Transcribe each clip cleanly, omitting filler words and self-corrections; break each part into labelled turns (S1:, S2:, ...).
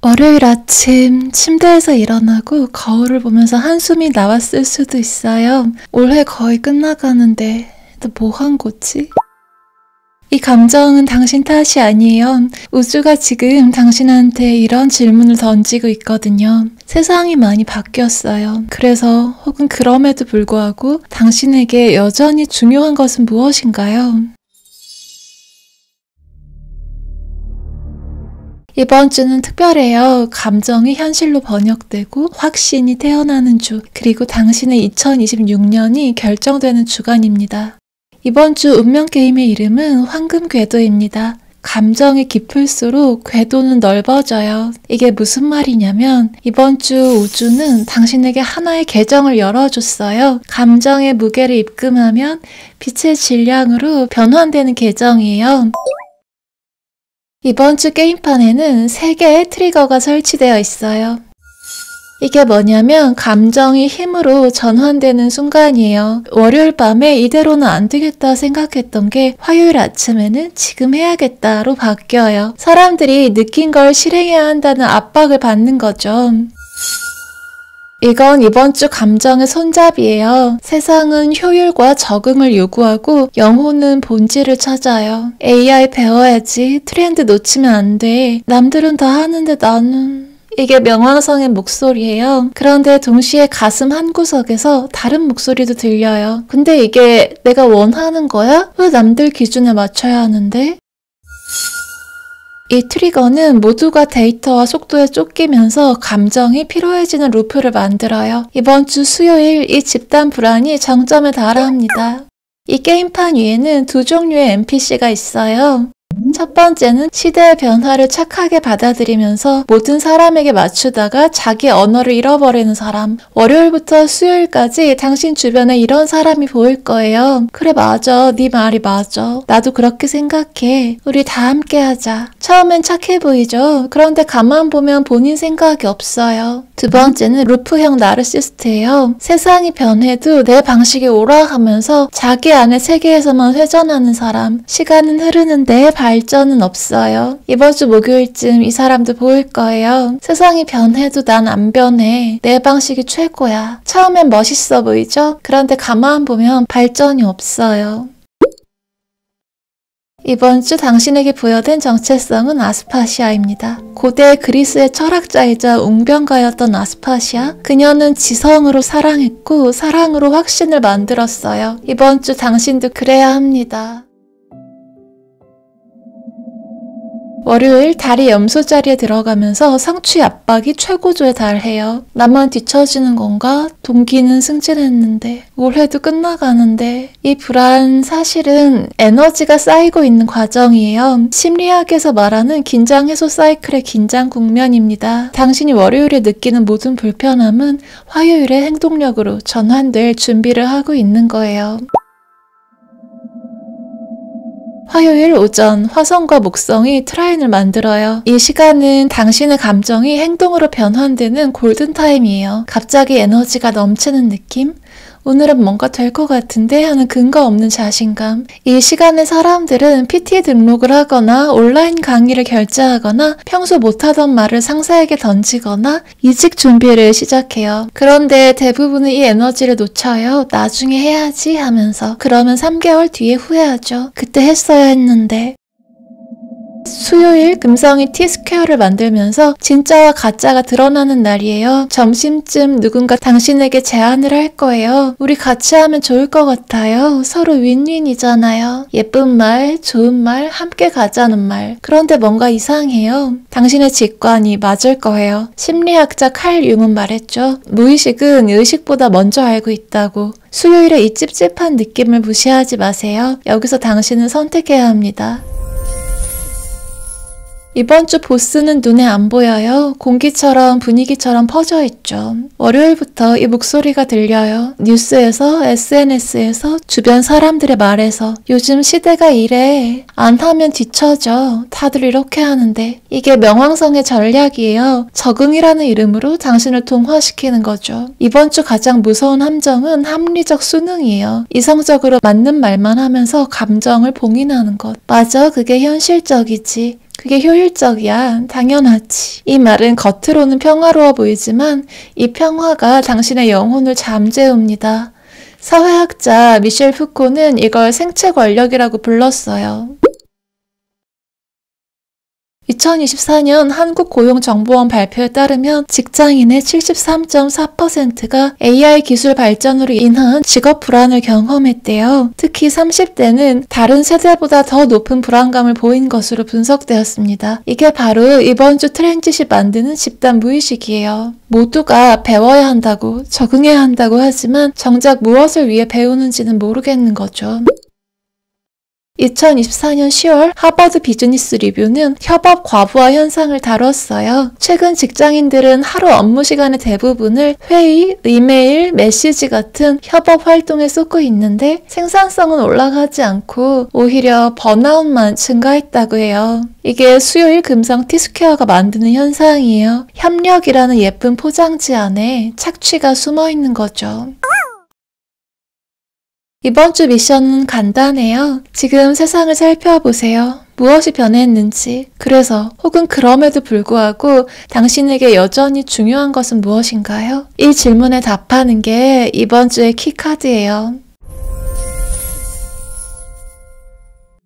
S1: 월요일 아침 침대에서 일어나고 거울을 보면서 한숨이 나왔을 수도 있어요. 올해 거의 끝나가는데 또 뭐 한 거지? 이 감정은 당신 탓이 아니에요. 우주가 지금 당신한테 이런 질문을 던지고 있거든요. 세상이 많이 바뀌었어요. 그래서 혹은 그럼에도 불구하고 당신에게 여전히 중요한 것은 무엇인가요? 이번 주는 특별해요. 감정이 현실로 번역되고 확신이 태어나는 주, 그리고 당신의 2026년이 결정되는 주간입니다. 이번 주 운명 게임의 이름은 황금 궤도입니다. 감정이 깊을수록 궤도는 넓어져요. 이게 무슨 말이냐면 이번 주 우주는 당신에게 하나의 계정을 열어줬어요. 감정의 무게를 입금하면 빛의 질량으로 변환되는 계정이에요. 이번 주 게임판에는 3개의 트리거가 설치되어 있어요. 이게 뭐냐면 감정이 힘으로 전환되는 순간이에요. 월요일 밤에 이대로는 안 되겠다 생각했던 게 화요일 아침에는 지금 해야겠다로 바뀌어요. 사람들이 느낀 걸 실행해야 한다는 압박을 받는 거죠. 이건 이번 주 감정의 손잡이에요. 세상은 효율과 적응을 요구하고 영혼은 본질을 찾아요. AI 배워야지. 트렌드 놓치면 안 돼. 남들은 다 하는데 나는... 이게 명왕성의 목소리예요. 그런데 동시에 가슴 한구석에서 다른 목소리도 들려요. 근데 이게 내가 원하는 거야? 왜 남들 기준에 맞춰야 하는데? 이 트리거는 모두가 데이터와 속도에 쫓기면서 감정이 피로해지는 루프를 만들어요. 이번 주 수요일 이 집단 불안이 정점에 달합니다. 이 게임판 위에는 2종류의 NPC가 있어요. 첫 번째는 시대의 변화를 착하게 받아들이면서 모든 사람에게 맞추다가 자기 언어를 잃어버리는 사람. 월요일부터 수요일까지 당신 주변에 이런 사람이 보일 거예요. 그래 맞아. 네 말이 맞아. 나도 그렇게 생각해. 우리 다 함께 하자. 처음엔 착해 보이죠? 그런데 가만 보면 본인 생각이 없어요. 두 번째는 루프형 나르시스트예요. 세상이 변해도 내 방식이 옳아 하면서 자기 안의 세계에서만 회전하는 사람. 시간은 흐르는데 발전은 없어요. 이번 주 목요일쯤 이 사람도 보일 거예요. 세상이 변해도 난 안 변해. 내 방식이 최고야. 처음엔 멋있어 보이죠? 그런데 가만 보면 발전이 없어요. 이번 주 당신에게 부여된 정체성은 아스파시아입니다. 고대 그리스의 철학자이자 웅변가였던 아스파시아. 그녀는 지성으로 사랑했고 사랑으로 확신을 만들었어요. 이번 주 당신도 그래야 합니다. 월요일 달이 염소 자리에 들어가면서 성취 압박이 최고조에 달해요. 나만 뒤처지는 건가? 동기는 승진했는데 올해도 끝나가는데 이 불안 사실은 에너지가 쌓이고 있는 과정이에요. 심리학에서 말하는 긴장 해소 사이클의 긴장 국면입니다. 당신이 월요일에 느끼는 모든 불편함은 화요일의 행동력으로 전환될 준비를 하고 있는 거예요. 화요일 오전 화성과 목성이 트라인을 만들어요. 이 시간은 당신의 감정이 행동으로 변환되는 골든타임이에요. 갑자기 에너지가 넘치는 느낌? 오늘은 뭔가 될 것 같은데 하는 근거 없는 자신감. 이 시간에 사람들은 PT 등록을 하거나 온라인 강의를 결제하거나 평소 못하던 말을 상사에게 던지거나 이직 준비를 시작해요. 그런데 대부분은 이 에너지를 놓쳐요. 나중에 해야지 하면서. 그러면 3개월 뒤에 후회하죠. 그때 했어야 했는데. 수요일 금성이 T-스퀘어를 만들면서 진짜와 가짜가 드러나는 날이에요. 점심쯤 누군가 당신에게 제안을 할 거예요. 우리 같이 하면 좋을 것 같아요. 서로 윈윈이잖아요. 예쁜 말, 좋은 말, 함께 가자는 말. 그런데 뭔가 이상해요. 당신의 직관이 맞을 거예요. 심리학자 칼 융은 말했죠. 무의식은 의식보다 먼저 알고 있다고. 수요일에 이 찝찝한 느낌을 무시하지 마세요. 여기서 당신은 선택해야 합니다. 이번 주 보스는 눈에 안 보여요. 공기처럼 분위기처럼 퍼져 있죠. 월요일부터 이 목소리가 들려요. 뉴스에서, SNS에서, 주변 사람들의 말에서. 요즘 시대가 이래. 안 하면 뒤처져. 다들 이렇게 하는데. 이게 명왕성의 전략이에요. 적응이라는 이름으로 당신을 동화시키는 거죠. 이번 주 가장 무서운 함정은 합리적 수능이에요. 이성적으로 맞는 말만 하면서 감정을 봉인하는 것. 맞아, 그게 현실적이지. 그게 효율적이야. 당연하지. 이 말은 겉으로는 평화로워 보이지만 이 평화가 당신의 영혼을 잠재웁니다. 사회학자 미셸 푸코는 이걸 생체 권력이라고 불렀어요. 2024년 한국고용정보원 발표에 따르면 직장인의 73.4%가 AI 기술 발전으로 인한 직업 불안을 경험했대요. 특히 30대는 다른 세대보다 더 높은 불안감을 보인 것으로 분석되었습니다. 이게 바로 이번 주 트렌짓이 만드는 집단 무의식이에요. 모두가 배워야 한다고, 적응해야 한다고 하지만 정작 무엇을 위해 배우는지는 모르겠는 거죠. 2024년 10월 하버드 비즈니스 리뷰는 협업 과부하 현상을 다뤘어요. 최근 직장인들은 하루 업무 시간의 대부분을 회의, 이메일, 메시지 같은 협업 활동에 쏟고 있는데 생산성은 올라가지 않고 오히려 번아웃만 증가했다고 해요. 이게 수요일 금성 T스퀘어가 만드는 현상이에요. 협력이라는 예쁜 포장지 안에 착취가 숨어 있는 거죠. 이번 주 미션은 간단해요. 지금 세상을 살펴보세요. 무엇이 변했는지, 그래서 혹은 그럼에도 불구하고 당신에게 여전히 중요한 것은 무엇인가요? 이 질문에 답하는 게 이번 주의 키카드예요.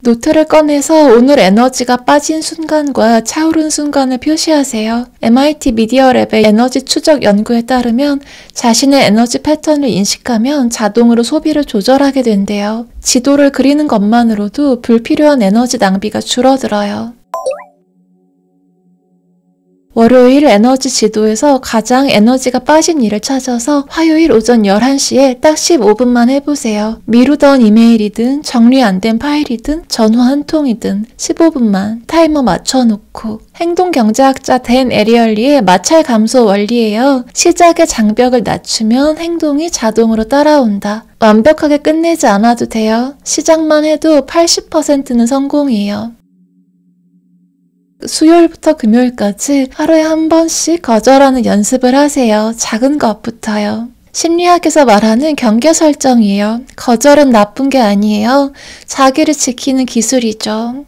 S1: 노트를 꺼내서 오늘 에너지가 빠진 순간과 차오른 순간을 표시하세요. MIT 미디어랩의 에너지 추적 연구에 따르면 자신의 에너지 패턴을 인식하면 자동으로 소비를 조절하게 된대요. 지도를 그리는 것만으로도 불필요한 에너지 낭비가 줄어들어요. 월요일 에너지 지도에서 가장 에너지가 빠진 일을 찾아서 화요일 오전 11시에 딱 15분만 해보세요. 미루던 이메일이든 정리 안 된 파일이든 전화 한 통이든 15분만 타이머 맞춰놓고. 행동경제학자 댄 에리얼리의 마찰 감소 원리예요. 시작의 장벽을 낮추면 행동이 자동으로 따라온다. 완벽하게 끝내지 않아도 돼요. 시작만 해도 80%는 성공이에요. 수요일부터 금요일까지 하루에 한 번씩 거절하는 연습을 하세요. 작은 것부터요. 심리학에서 말하는 경계 설정이에요. 거절은 나쁜 게 아니에요. 자기를 지키는 기술이죠.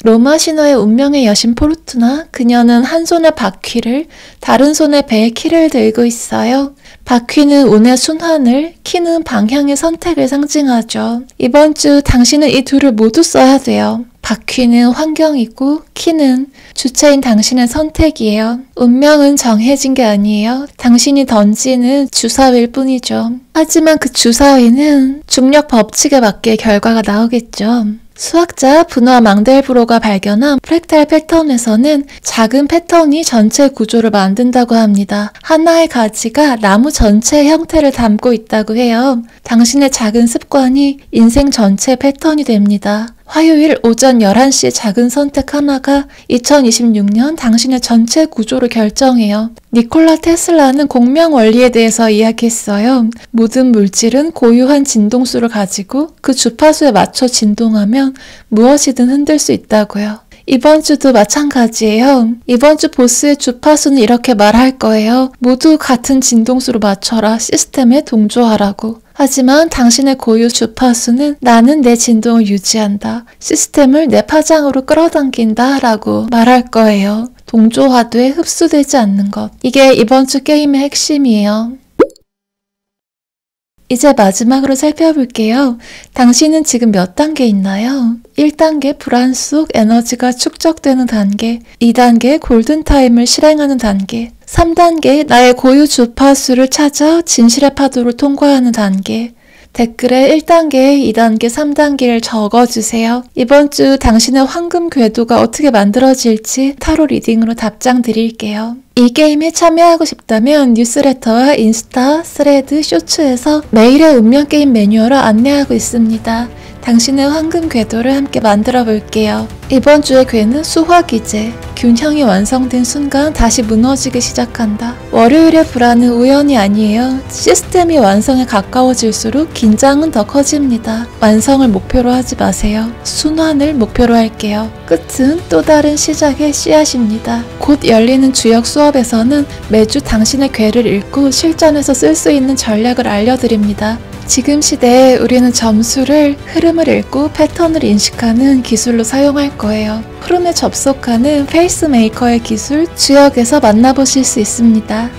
S1: 로마 신화의 운명의 여신 포르투나, 그녀는 한 손에 바퀴를, 다른 손에 배의 키를 들고 있어요. 바퀴는 운의 순환을, 키는 방향의 선택을 상징하죠. 이번 주 당신은 이 둘을 모두 써야 돼요. 바퀴는 환경이고 키는 주체인 당신의 선택이에요. 운명은 정해진 게 아니에요. 당신이 던지는 주사위일 뿐이죠. 하지만 그 주사위는 중력 법칙에 맞게 결과가 나오겠죠. 수학자 브누아 망델브로가 발견한 프랙탈 패턴에서는 작은 패턴이 전체 구조를 만든다고 합니다. 하나의 가지가 나무 전체의 형태를 담고 있다고 해요. 당신의 작은 습관이 인생 전체의 패턴이 됩니다. 화요일 오전 11시의 작은 선택 하나가 2026년 당신의 전체 구조를 결정해요. 니콜라 테슬라는 공명 원리에 대해서 이야기했어요. 모든 물질은 고유한 진동수를 가지고 그 주파수에 맞춰 진동하면 무엇이든 흔들 수 있다고요. 이번 주도 마찬가지예요. 이번 주 보스의 주파수는 이렇게 말할 거예요. 모두 같은 진동수로 맞춰라. 시스템에 동조하라고. 하지만 당신의 고유 주파수는 나는 내 진동을 유지한다. 시스템을 내 파장으로 끌어당긴다 라고 말할 거예요. 동조화돼 흡수되지 않는 것. 이게 이번 주 게임의 핵심이에요. 이제 마지막으로 살펴볼게요. 당신은 지금 몇 단계 있나요? 1단계 불안 속 에너지가 축적되는 단계, 2단계 골든타임을 실행하는 단계, 3단계 나의 고유 주파수를 찾아 진실의 파도를 통과하는 단계. 댓글에 1단계, 2단계, 3단계를 적어주세요. 이번 주 당신의 황금 궤도가 어떻게 만들어질지 타로 리딩으로 답장 드릴게요. 이 게임에 참여하고 싶다면 뉴스레터와 인스타, 스레드, 쇼츠에서 매일의 운명 게임 매뉴얼을 안내하고 있습니다. 당신의 황금 궤도를 함께 만들어 볼게요. 이번 주의 궤는 수화기제. 균형이 완성된 순간 다시 무너지기 시작한다. 월요일의 불안은 우연이 아니에요. 시스템이 완성에 가까워질수록 긴장은 더 커집니다. 완성을 목표로 하지 마세요. 순환을 목표로 할게요. 끝은 또 다른 시작의 씨앗입니다. 곧 열리는 주역 수업에서는 매주 당신의 궤를 읽고 실전에서 쓸 수 있는 전략을 알려드립니다. 지금 시대에 우리는 점수를 흐름을 읽고 패턴을 인식하는 기술로 사용할 거예요. 프롬에 접속하는 페이스메이커의 기술 주역에서 만나보실 수 있습니다.